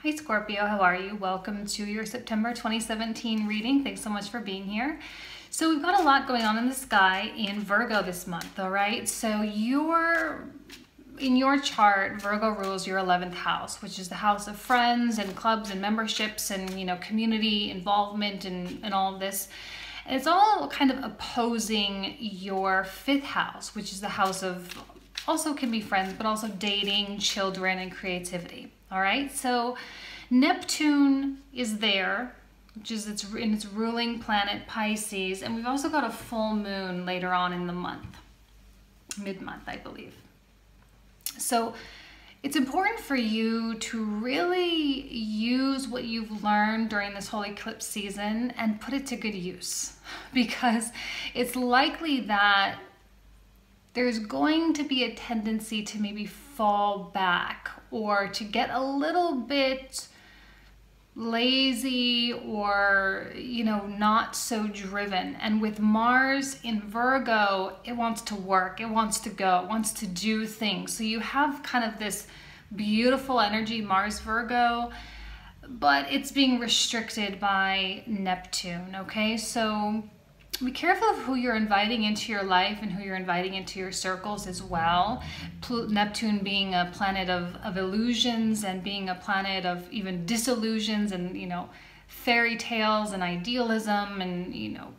Hi Scorpio, how are you? Welcome to your September 2017 reading. Thanks so much for being here. So we've got a lot going on in the sky in Virgo this month, all right? So in your chart, Virgo rules your 11th house, which is the house of friends and clubs and memberships and, you know, community involvement and all of this. And it's all kind of opposing your 5th house, which is the house of, also can be friends, but also dating, children, and creativity. All right, so Neptune is there, which is in its ruling planet Pisces, and we've also got a full moon later on in the month, mid-month, I believe. So it's important for you to really use what you've learned during this whole eclipse season and put it to good use, because it's likely that there's going to be a tendency to maybe fall back or to get a little bit lazy or, you know, not so driven. And with Mars in Virgo, it wants to work, it wants to go, it wants to do things. So you have kind of this beautiful energy, Mars Virgo, but it's being restricted by Neptune, okay? So be careful of who you're inviting into your life and who you're inviting into your circles as well. Neptune being a planet of illusions and being a planet of even disillusions and, you know, fairy tales and idealism, and, you know,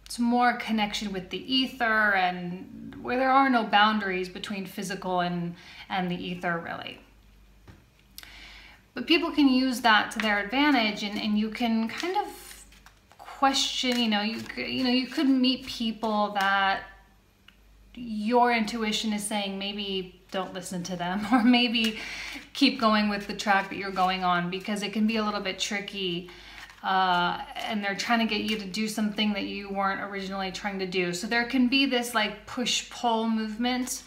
it's more connection with the ether and where there are no boundaries between physical and the ether, really. But people can use that to their advantage, and you can kind of question, you could meet people that your intuition is saying maybe don't listen to them, or maybe keep going with the track that you're going on, because it can be a little bit tricky and they're trying to get you to do something that you weren't originally trying to do. So there can be this like push-pull movement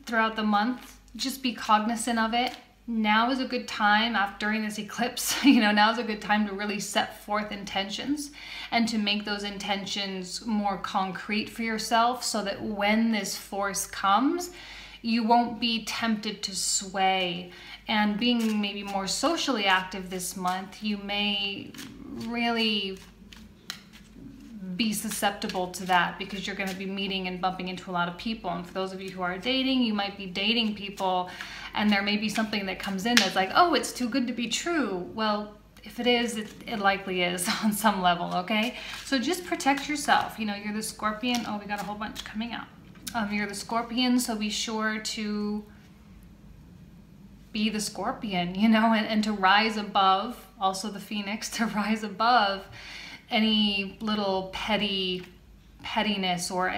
throughout the month. Just be cognizant of it. Now is a good time during this eclipse, now is a good time to really set forth intentions and to make those intentions more concrete for yourself, so that when this force comes, you won't be tempted to sway. And being maybe more socially active this month, you may really be susceptible to that, because you're going to be meeting and bumping into a lot of people. And for those of you who are dating, you might be dating people, and there may be something that comes in that's like, oh, it's too good to be true. Well, if it is, it likely is on some level, okay? So just protect yourself. You're the Scorpion. Oh, we got a whole bunch coming out. You're the Scorpion, so be sure to be the Scorpion, and to rise above, also the Phoenix, to rise above any little pettiness, or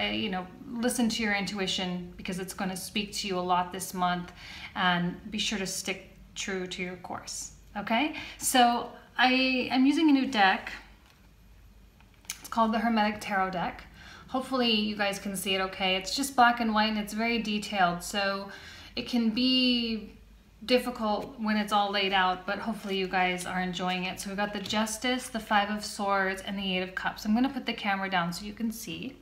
listen to your intuition, because it's going to speak to you a lot this month, and be sure to stick true to your course. Okay, so I'm using a new deck. It's called the Hermetic Tarot deck. Hopefully you guys can see it okay. It's just black and white, and it's very detailed, so it can be difficult when it's all laid out, but hopefully you guys are enjoying it. So we've got the Justice, the Five of Swords, and the Eight of Cups. I'm going to put the camera down so you can see.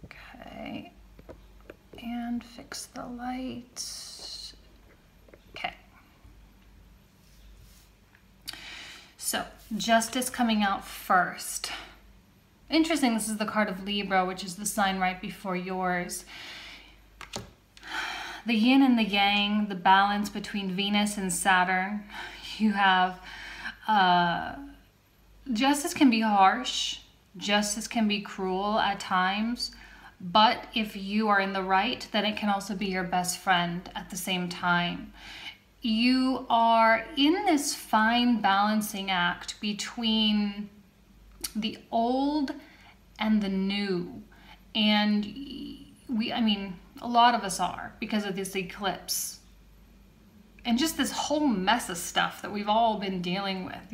Okay, and fix the light. Okay. So Justice coming out first. Interesting, this is the card of Libra, which is the sign right before yours. The yin and the yang, the balance between Venus and Saturn. You have justice can be harsh, justice can be cruel at times, but if you are in the right, then it can also be your best friend at the same time. You are in this fine balancing act between the old and the new, and a lot of us are, because of this eclipse and just this whole mess of stuff that we've all been dealing with.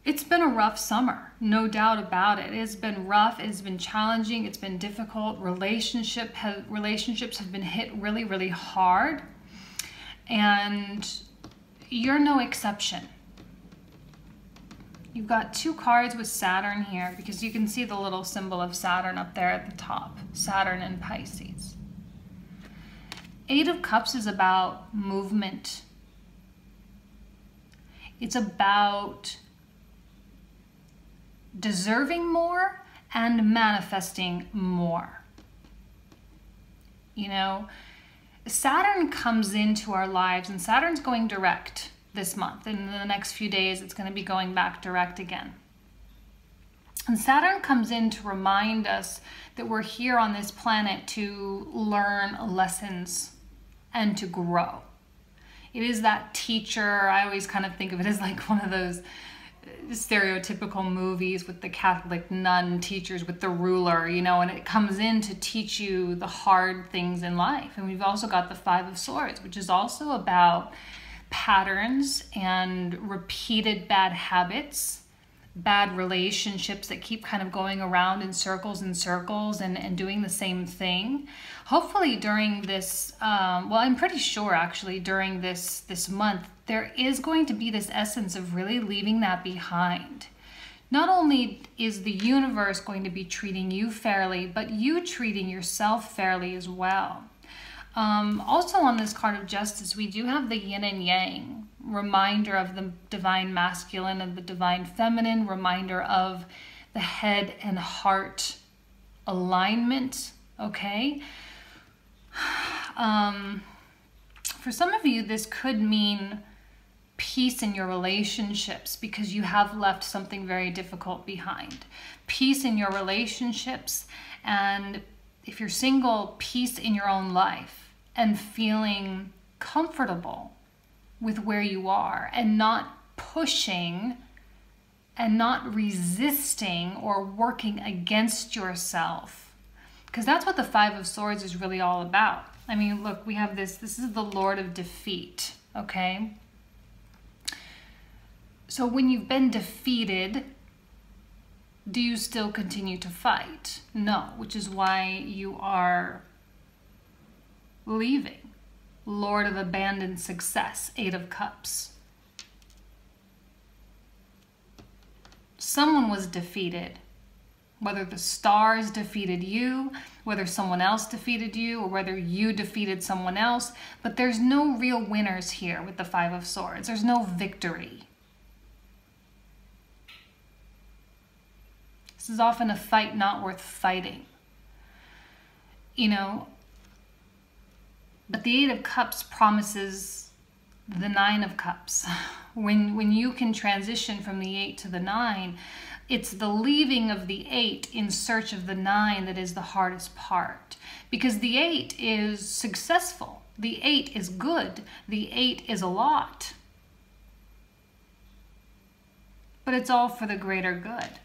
It's been a rough summer, no doubt about it. It's been rough, it's been challenging, it's been difficult. Relationships have been hit really, really hard, and you're no exception. You've got two cards with Saturn here, because you can see the little symbol of Saturn up there at the top. Saturn and Pisces. Eight of Cups is about movement. It's about deserving more and manifesting more. You know, Saturn comes into our lives, and Saturn's going direct this month. In the next few days, it's going to be going back direct again. And Saturn comes in to remind us that we're here on this planet to learn lessons and to grow. It is that teacher. I always kind of think of it as like one of those stereotypical movies with the Catholic nun teachers with the ruler, you know, and it comes in to teach you the hard things in life. And we've also got the Five of Swords, which is also about patterns and repeated bad habits, bad relationships that keep kind of going around in circles and circles and doing the same thing. Hopefully during this, well, I'm pretty sure actually during this month, there is going to be this essence of really leaving that behind. Not only is the universe going to be treating you fairly, but you treating yourself fairly as well. Also on this card of Justice, we do have the yin and yang, reminder of the divine masculine and the divine feminine, reminder of the head and heart alignment, okay? For some of you, this could mean peace in your relationships because you have left something very difficult behind. Peace in your relationships, and if you're single, peace in your own life and feeling comfortable with where you are and not pushing and not resisting or working against yourself. Because that's what the Five of Swords is really all about. I mean, look, we have this is the Lord of Defeat, okay? So when you've been defeated, do you still continue to fight? No, which is why you are leaving. Lord of Abandoned Success, Eight of Cups. Someone was defeated. Whether the stars defeated you, whether someone else defeated you, or whether you defeated someone else, but there's no real winners here with the Five of Swords. There's no victory. This is often a fight not worth fighting. You know, but the Eight of Cups promises the Nine of Cups. When you can transition from the 8 to the 9, it's the leaving of the 8 in search of the 9 that is the hardest part. Because the 8 is successful. The 8 is good. The 8 is a lot. But it's all for the greater good.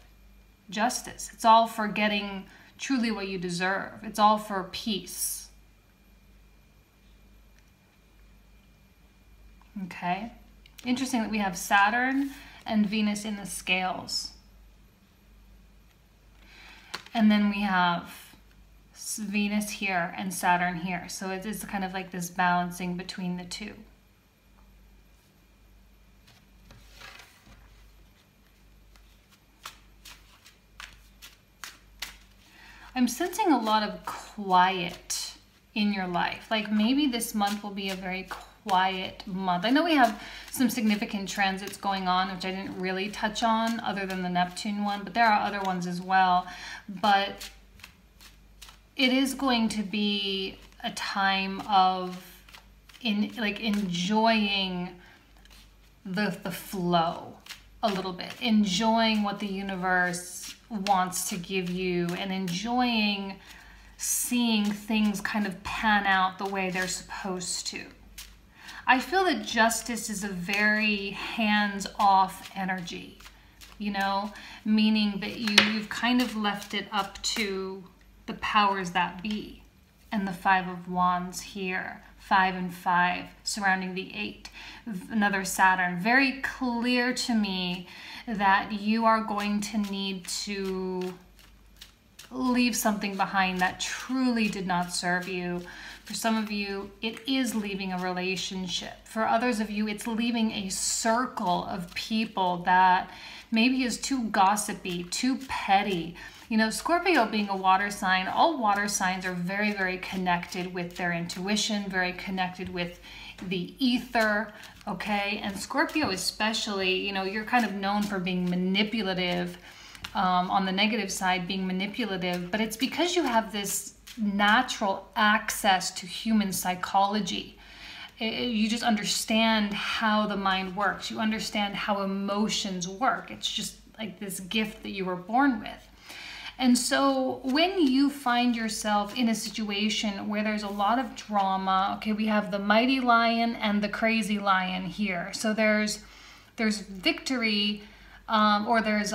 Justice. It's all for getting truly what you deserve. It's all for peace. Okay. Interesting that we have Saturn and Venus in the scales. And then we have Venus here and Saturn here. So it is kind of like this balancing between the two. I'm sensing a lot of quiet in your life. Like maybe this month will be a very quiet month. I know we have some significant transits going on, which I didn't really touch on other than the Neptune one, but there are other ones as well. But it is going to be a time of enjoying the flow a little bit, enjoying what the universe wants to give you and enjoying seeing things kind of pan out the way they're supposed to. I feel that Justice is a very hands-off energy, you know, meaning that you've kind of left it up to the powers that be. And the Five of Wands here, 5 and 5 surrounding the 8, another Saturn. Very clear to me that you are going to need to leave something behind that truly did not serve you. For some of you, it is leaving a relationship. For others of you, it's leaving a circle of people that maybe is too gossipy, too petty. You know, Scorpio being a water sign, all water signs are very, very connected with their intuition, very connected with the ether, okay? And Scorpio especially, you know, you're kind of known for being manipulative, on the negative side, being manipulative, but it's because you have this natural access to human psychology. You just understand how the mind works. You understand how emotions work. It's just like this gift that you were born with. And so when you find yourself in a situation where there's a lot of drama, okay, we have the mighty lion and the crazy lion here. So there's victory, or there's,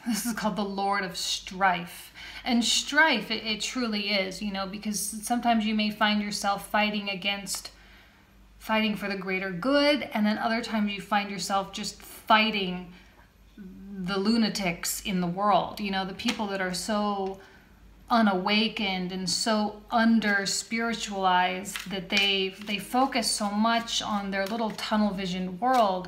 this is called the Lord of Strife. And strife, it truly is, you know, because sometimes you may find yourself fighting for the greater good, and then other times you find yourself just fighting the lunatics in the world, you know, the people that are so unawakened and so under spiritualized that they focus so much on their little tunnel vision world.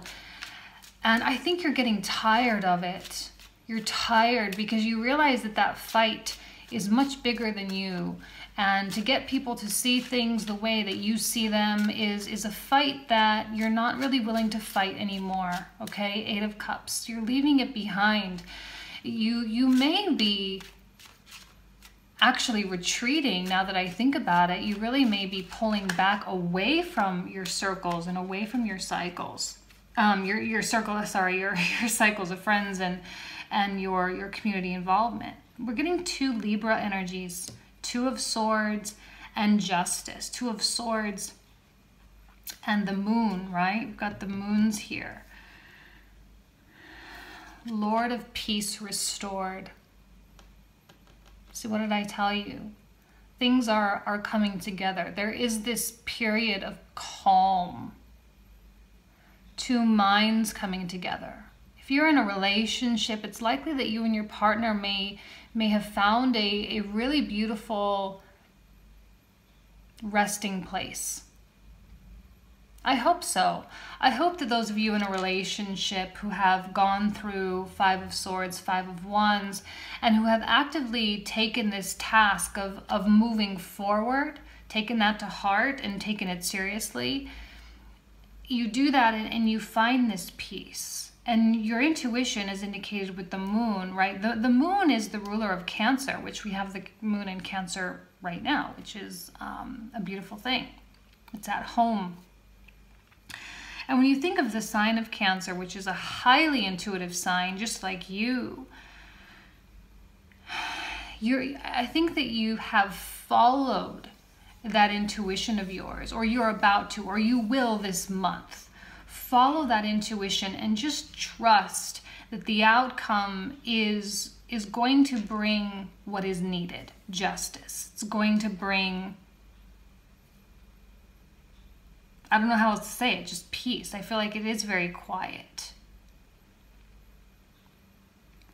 And I think you're getting tired of it. You're tired because you realize that that fight is much bigger than you. And to get people to see things the way that you see them is a fight that you're not really willing to fight anymore, okay? 8 of Cups. You're leaving it behind. You may be actually retreating now that I think about it. You really may be pulling back away from your circles and away from your cycles. Your cycles of friends and your community involvement. We're getting 2 Libra energies, 2 of Swords and Justice. 2 of Swords and the Moon, right? We've got the moons here. Lord of Peace restored. So what did I tell you? Things are coming together. There is this period of calm. 2 minds coming together. If you're in a relationship, it's likely that you and your partner may have found a really beautiful resting place. I hope so. I hope that those of you in a relationship who have gone through 5 of Swords, 5 of Wands, and who have actively taken this task of moving forward, taken that to heart and taken it seriously, you do that and you find this peace. And your intuition is indicated with the moon, right? The moon is the ruler of Cancer, which we have the moon in Cancer right now, which is a beautiful thing. It's at home. And when you think of the sign of Cancer, which is a highly intuitive sign, just like you, I think that you have followed that intuition of yours, or you're about to, or you will this month. Follow that intuition and just trust that the outcome is going to bring what is needed, justice. It's going to bring, I don't know how else to say it, just peace. I feel like it is very quiet.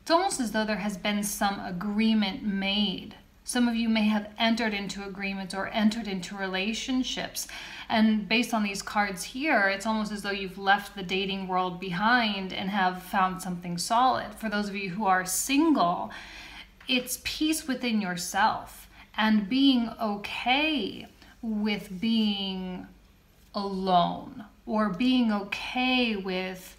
It's almost as though there has been some agreement made. Some of you may have entered into agreements or entered into relationships. And based on these cards here, it's almost as though you've left the dating world behind and have found something solid. For those of you who are single, it's peace within yourself and being okay with being alone, or being okay with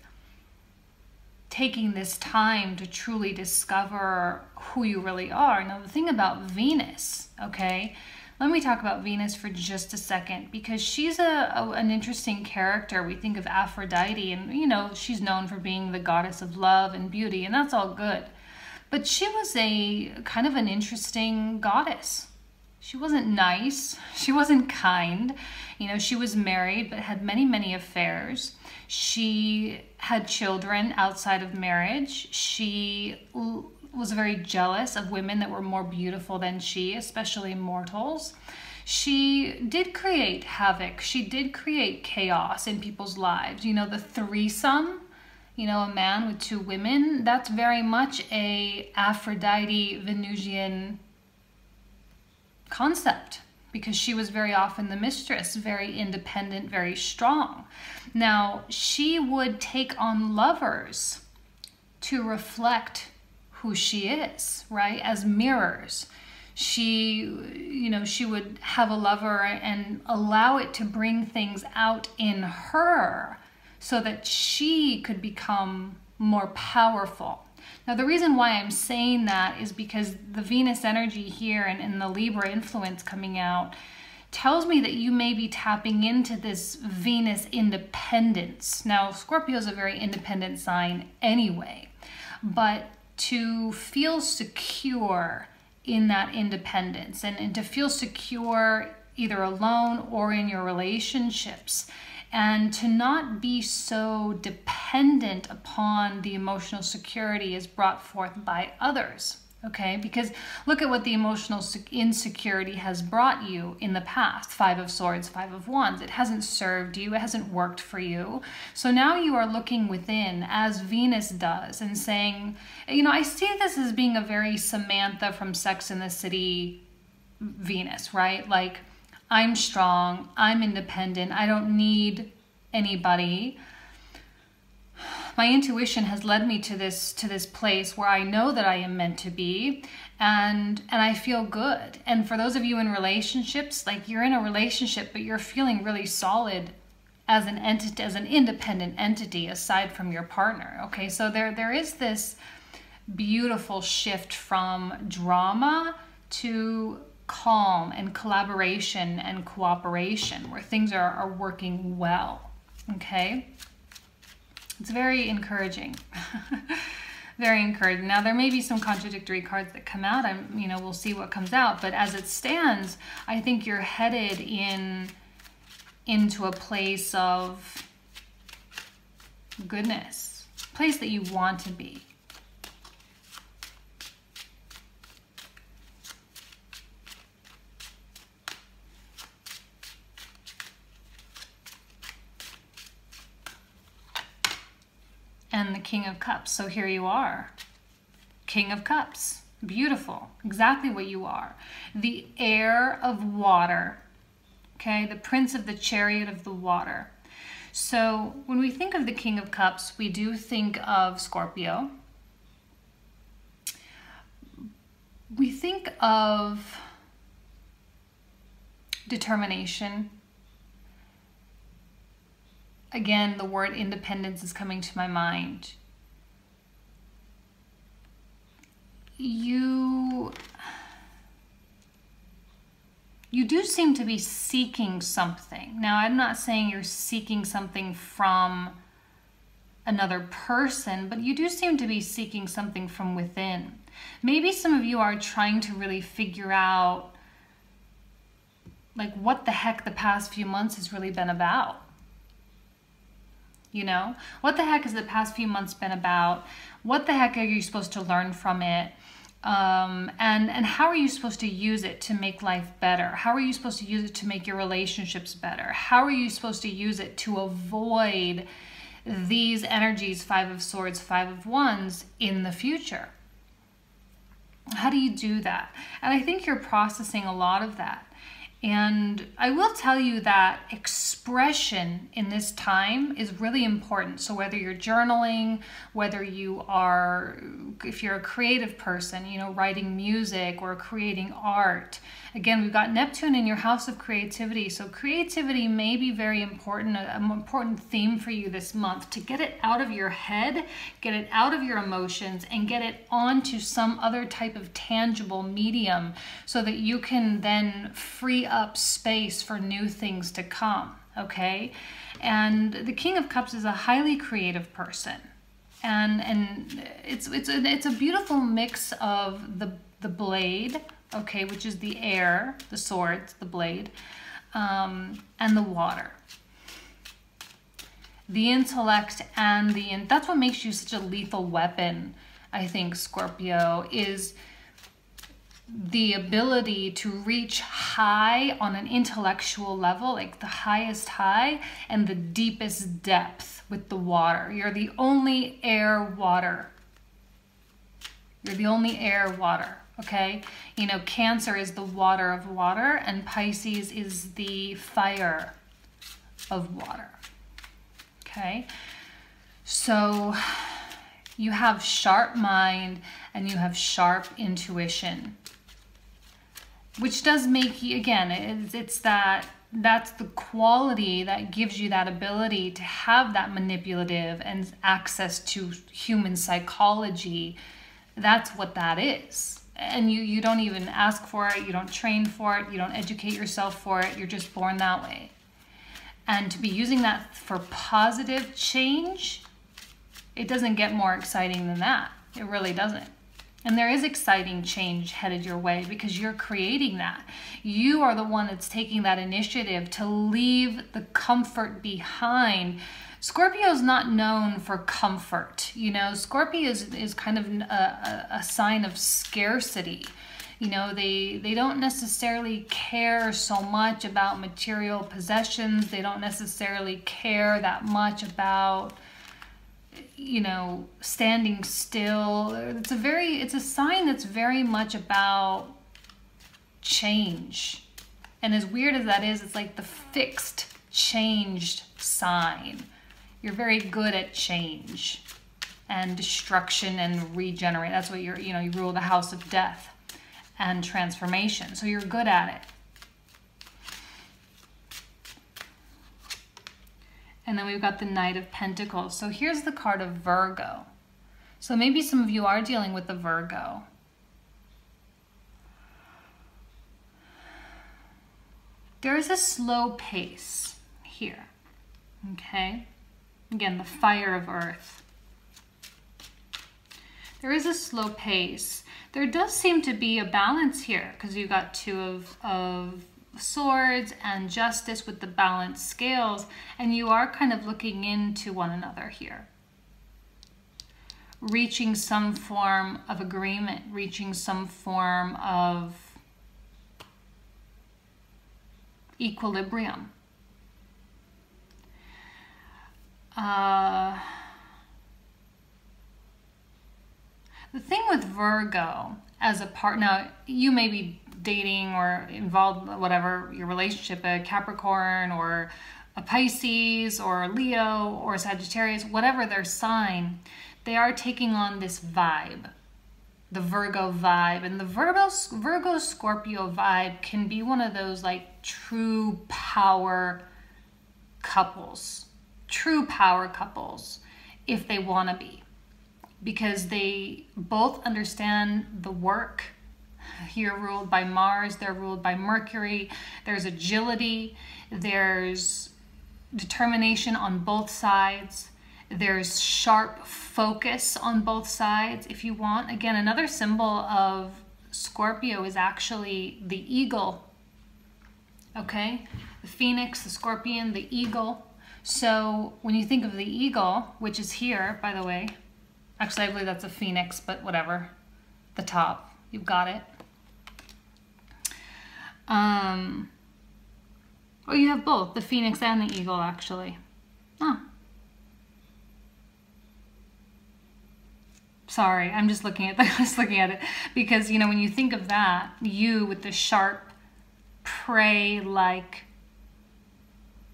taking this time to truly discover who you really are. Now, the thing about Venus, okay, let me talk about Venus for just a second, because she's an interesting character. We think of Aphrodite, and you know, she's known for being the goddess of love and beauty, and that's all good. But she was a kind of an interesting goddess. She wasn't nice. She wasn't kind. You know, she was married but had many, many affairs. She had children outside of marriage. She was very jealous of women that were more beautiful than she, especially mortals. She did create havoc. She did create chaos in people's lives. You know, the threesome, you know, a man with two women, that's very much a Aphrodite Venusian concept, because she was very often the mistress, very independent, very strong. Now, she would take on lovers to reflect who she is, right? As mirrors. She, you know, she would have a lover and allow it to bring things out in her so that she could become more powerful. Now, the reason why I'm saying that is because the Venus energy here and the Libra influence coming out tells me that you may be tapping into this Venus independence. Now, Scorpio is a very independent sign anyway, but to feel secure in that independence and to feel secure either alone or in your relationships, and to not be so dependent upon the emotional security is brought forth by others, okay? Because look at what the emotional insecurity has brought you in the past. 5 of Swords, 5 of Wands. It hasn't served you. It hasn't worked for you. So now you are looking within, as Venus does, and saying, you know, I see this as being a very Samantha from Sex and the City Venus, right? Like, I'm strong, I'm independent, I don't need anybody. My intuition has led me to this place where I know that I am meant to be, and I feel good. And for those of you in relationships, like, you're in a relationship, but you're feeling really solid as an entity, as an independent entity aside from your partner. Okay, so there is this beautiful shift from drama to calm and collaboration and cooperation, where things are working well. Okay, it's very encouraging. Very encouraging. Now, there may be some contradictory cards that come out. You know, we'll see what comes out, but as it stands, I think you're headed into a place of goodness, a place that you want to be. And the King of Cups. So here you are, King of Cups. Beautiful, exactly what you are. The heir of water, okay? The Prince of the Chariot of the water. So when we think of the King of Cups, we do think of Scorpio. We think of determination. Again, the word independence is coming to my mind. You do seem to be seeking something. Now, I'm not saying you're seeking something from another person, but you do seem to be seeking something from within. Maybe some of you are trying to really figure out, like, what the heck the past few months has really been about. You know, what the heck has the past few months been about? What the heck are you supposed to learn from it? And how are you supposed to use it to make life better? How are you supposed to use it to make your relationships better? How are you supposed to use it to avoid these energies, 5 of Swords, 5 of Wands, in the future? How do you do that? And I think you're processing a lot of that. And I will tell you that expression in this time is really important. So whether you're journaling, whether you are, if you're a creative person, you know, writing music or creating art. Again, we've got Neptune in your house of creativity. So creativity may be very important, an important theme for you this month, to get it out of your head, get it out of your emotions, and get it onto some other type of tangible medium so that you can then free up space for new things to come, okay? And the King of Cups is a highly creative person. And it's a beautiful mix of the blade, okay, which is the air, the swords, the blade, and the water. The intellect and that's what makes you such a lethal weapon, I think, Scorpio, is the ability to reach high on an intellectual level, like the highest high and the deepest depth with the water. You're the only air water. You're the only air water, okay? You know, Cancer is the water of water, and Pisces is the fire of water, okay? So you have sharp mind and you have sharp intuition, which does make you, again, that's the quality that gives you that ability to have that manipulative and access to human psychology. That's what that is. And you don't even ask for it, you don't train for it, you don't educate yourself for it, you're just born that way. And to be using that for positive change, it doesn't get more exciting than that. It really doesn't. And there is exciting change headed your way because you're creating that. You are the one that's taking that initiative to leave the comfort behind. Scorpio is not known for comfort. You know, Scorpio is kind of a sign of scarcity. You know, they don't necessarily care so much about material possessions. They don't necessarily care that much about, you know, standing still. It's a sign that's very much about change. And as weird as that is, it's like the fixed, changed sign. You're very good at change and destruction and regenerate. That's what you rule the house of death and transformation. So you're good at it. And then we've got the Knight of Pentacles. So here's the card of Virgo. So maybe some of you are dealing with the Virgo. There is a slow pace here, okay? Again, the fire of earth. There is a slow pace. There does seem to be a balance here because you've got two of swords and justice with the balanced scales, and you are kind of looking into one another here. Reaching some form of agreement, reaching some form of equilibrium. The thing with Virgo as a partner, you may be dating or involved, whatever your relationship, a Capricorn or a Pisces or a Leo or a Sagittarius, whatever their sign, they are taking on this vibe, the Virgo vibe. And the Virgo Scorpio vibe can be one of those like true power couples if they want to be, because they both understand the work. Here ruled by Mars, they're ruled by Mercury. There's agility, there's determination on both sides, there's sharp focus on both sides if you want. Again, another symbol of Scorpio is actually the eagle, okay? The phoenix, the scorpion, the eagle. So when you think of the eagle, which is here, by the way, actually I believe that's a phoenix, but whatever, the top, you've got it. Oh, you have both, the phoenix and the eagle, actually. Oh. Sorry, I'm just looking at it because, you know, when you think of that, you with the sharp prey-like,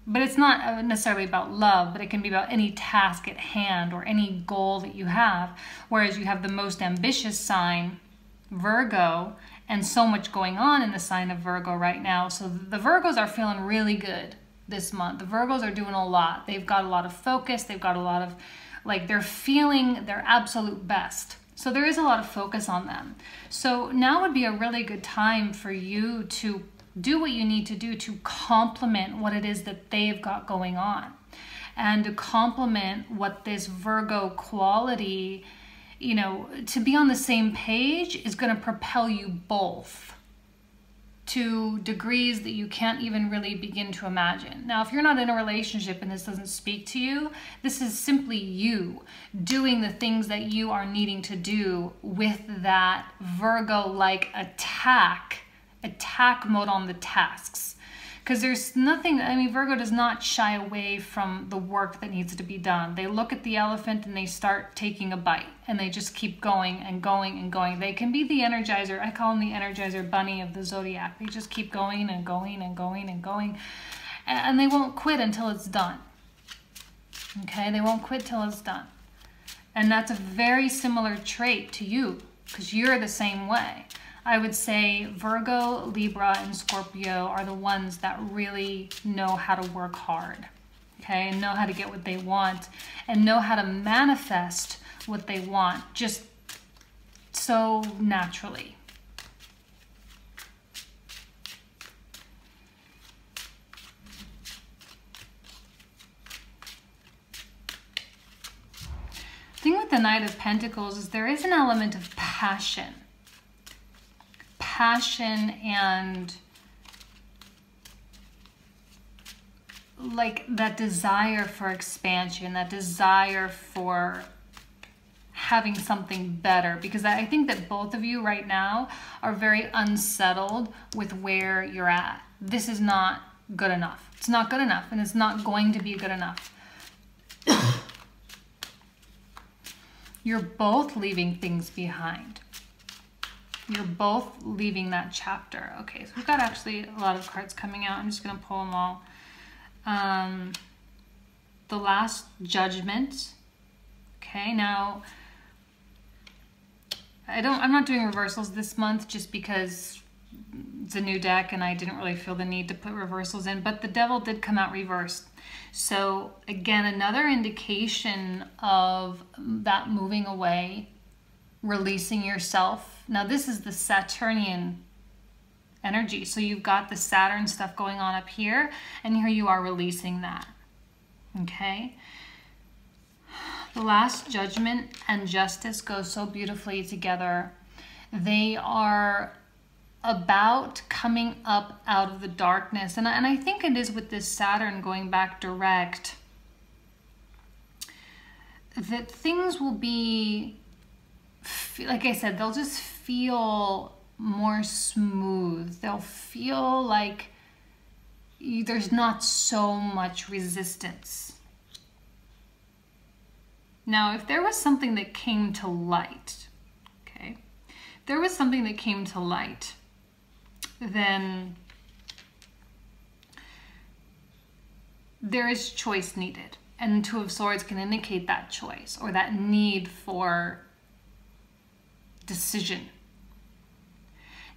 but it's not necessarily about love, but it can be about any task at hand or any goal that you have. Whereas you have the most ambitious sign, Virgo, and so much going on in the sign of Virgo right now. So the Virgos are feeling really good this month. The Virgos are doing a lot. They've got a lot of focus. They've got a lot of, like, they're feeling their absolute best. So there is a lot of focus on them. So now would be a really good time for you to do what you need to do to complement what it is that they've got going on, and to complement what this Virgo quality, you know, to be on the same page is going to propel you both to degrees that you can't even really begin to imagine. Now, if you're not in a relationship and this doesn't speak to you, this is simply you doing the things that you are needing to do with that Virgo-like attack mode on the tasks. Because there's nothing, I mean, Virgo does not shy away from the work that needs to be done. They look at the elephant and they start taking a bite, and they just keep going and going and going. They can be the energizer, I call them the energizer bunny of the zodiac. They just keep going and going and going and going, and they won't quit until it's done. Okay, they won't quit till it's done. And that's a very similar trait to you, because you're the same way. I would say Virgo, Libra, and Scorpio are the ones that really know how to work hard, okay, and know how to get what they want and know how to manifest what they want just so naturally. The thing with the Knight of Pentacles is there is an element of passion and like that desire for expansion, that desire for having something better, because I think that both of you right now are very unsettled with where you're at. This is not good enough. It's not good enough, and it's not going to be good enough. You're both leaving things behind. You're both leaving that chapter. Okay, so we've got actually a lot of cards coming out. I'm just going to pull them all. The Last Judgment. Okay, now I'm not doing reversals this month just because it's a new deck and I didn't really feel the need to put reversals in, but the Devil did come out reversed. So again, another indication of that moving away, releasing yourself. Now this is the Saturnian energy. So you've got the Saturn stuff going on up here, and here you are releasing that. Okay. The Last Judgment and Justice go so beautifully together. They are about coming up out of the darkness. And I think it is with this Saturn going back direct that things will be, like I said, they'll just feel more smooth. They'll feel like there's not so much resistance. Now, if there was something that came to light, okay, if there was something that came to light, then there is choice needed. And Two of Swords can indicate that choice or that need for decision.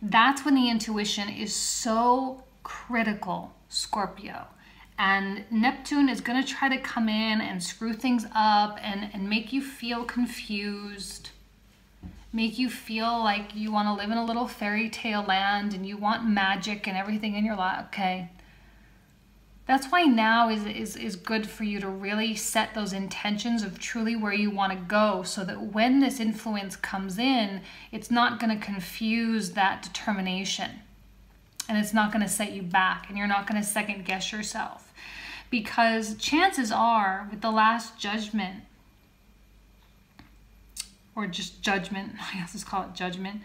That's when the intuition is so critical, Scorpio. And Neptune is going to try to come in and screw things up and make you feel confused, make you feel like you want to live in a little fairy tale land and you want magic and everything in your life. Okay. That's why now is good for you to really set those intentions of truly where you want to go, so that when this influence comes in, it's not going to confuse that determination. And it's not going to set you back, and you're not going to second guess yourself. Because chances are, with the Last Judgment, or just Judgment, I guess let's call it Judgment,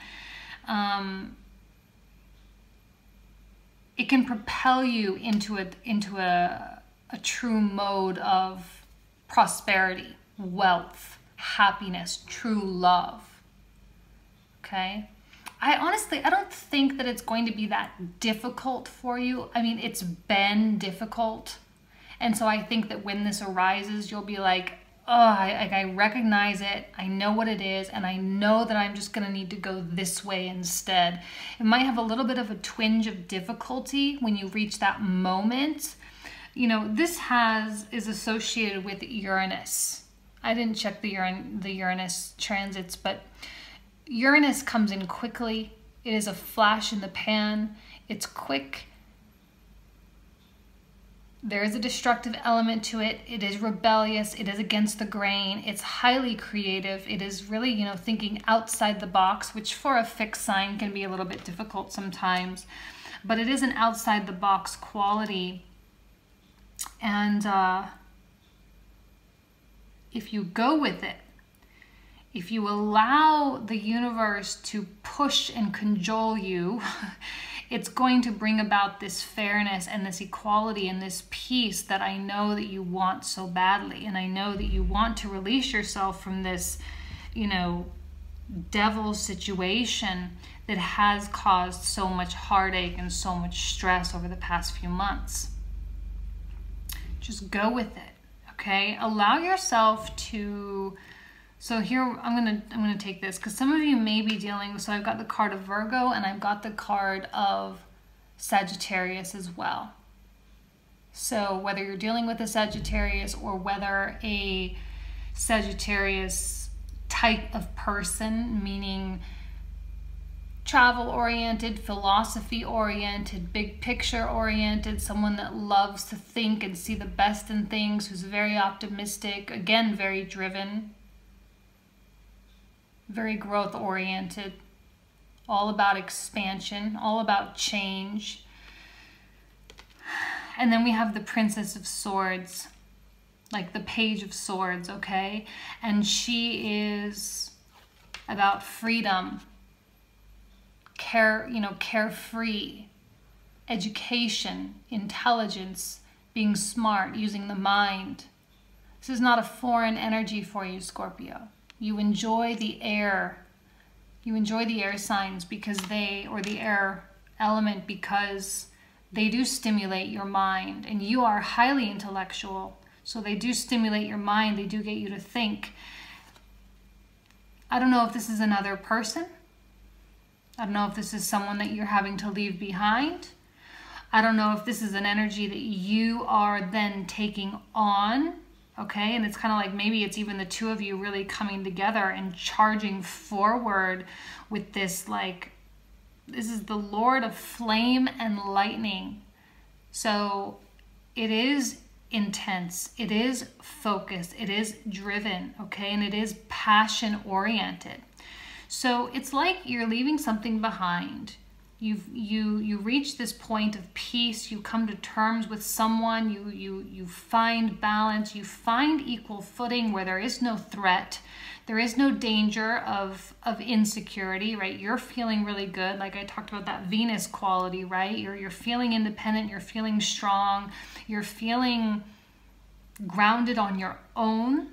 it can propel you into a true mode of prosperity, wealth, happiness, true love. Okay? I don't think that it's going to be that difficult for you. I mean, it's been difficult. And so I think that when this arises, you'll be like, oh, I recognize it. I know what it is. And I know that I'm just going to need to go this way instead. It might have a little bit of a twinge of difficulty when you reach that moment. You know, this is associated with Uranus. I didn't check the Uranus transits, but Uranus comes in quickly. It is a flash in the pan. It's quick. There is a destructive element to it. It is rebellious. It is against the grain. It's highly creative. It is really, you know, thinking outside the box, which for a fixed sign can be a little bit difficult sometimes. but it is an outside the box quality. And if you go with it, if you allow the universe to push and cajole you, it's going to bring about this fairness and this equality and this peace that I know that you want so badly. And I know that you want to release yourself from this, you know, devil situation that has caused so much heartache and so much stress over the past few months. Just go with it, okay? Allow yourself to... So here, I'm gonna take this, because some of you may be dealing with, so I've got the card of Virgo and I've got the card of Sagittarius as well. So whether you're dealing with a Sagittarius or whether a Sagittarius type of person, meaning travel-oriented, philosophy-oriented, big picture-oriented, someone that loves to think and see the best in things, who's very optimistic, again, very driven, very growth-oriented, all about expansion, all about change. And then we have the Princess of Swords, like the Page of Swords, okay? And she is about freedom, carefree, education, intelligence, being smart, using the mind. This is not a foreign energy for you, Scorpio. You enjoy the air. You enjoy the air signs because they, or the air element, because they do stimulate your mind, and you are highly intellectual. So they do stimulate your mind. They do get you to think. I don't know if this is another person. I don't know if this is someone that you're having to leave behind. I don't know if this is an energy that you are then taking on. Okay, and it's kind of like maybe it's even the two of you really coming together and charging forward with this, like, this is the Lord of Flame and Lightning. So it is intense, it is focused, it is driven, okay, and it is passion oriented. So it's like you're leaving something behind. You reach this point of peace, you come to terms with someone, you find balance, you find equal footing where there is no threat, there is no danger of insecurity, right? You're feeling really good, like I talked about that Venus quality, right? You're feeling independent, you're feeling strong, you're feeling grounded on your own,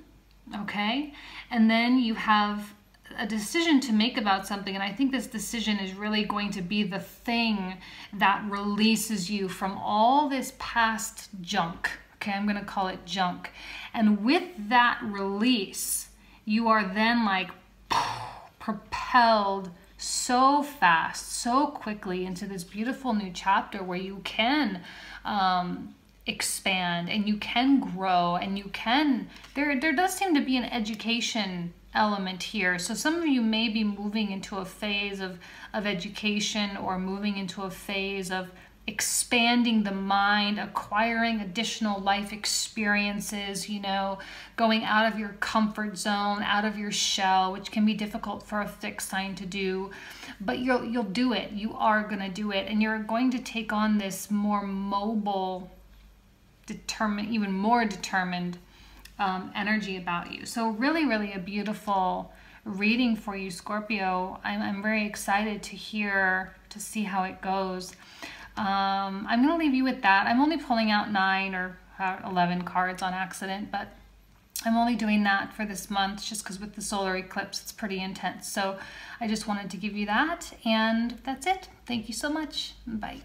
okay? And then you have a decision to make about something, and I think this decision is really going to be the thing that releases you from all this past junk. Okay, I'm going to call it junk. And with that release, you are then like propelled so fast, so quickly into this beautiful new chapter where you can expand and you can grow and you can, there does seem to be an education element here. So some of you may be moving into a phase of education, or moving into a phase of expanding the mind, acquiring additional life experiences, you know, going out of your comfort zone, out of your shell, which can be difficult for a fixed sign to do, but you'll do it. You are going to do it, and you're going to take on this more mobile, determined, even more determined energy about you. So really, really a beautiful reading for you, Scorpio. I'm very excited to see how it goes. I'm going to leave you with that. I'm only pulling out 9 or 11 cards on accident, but I'm only doing that for this month just because with the solar eclipse, it's pretty intense. So I just wanted to give you that, and that's it. Thank you so much. Bye.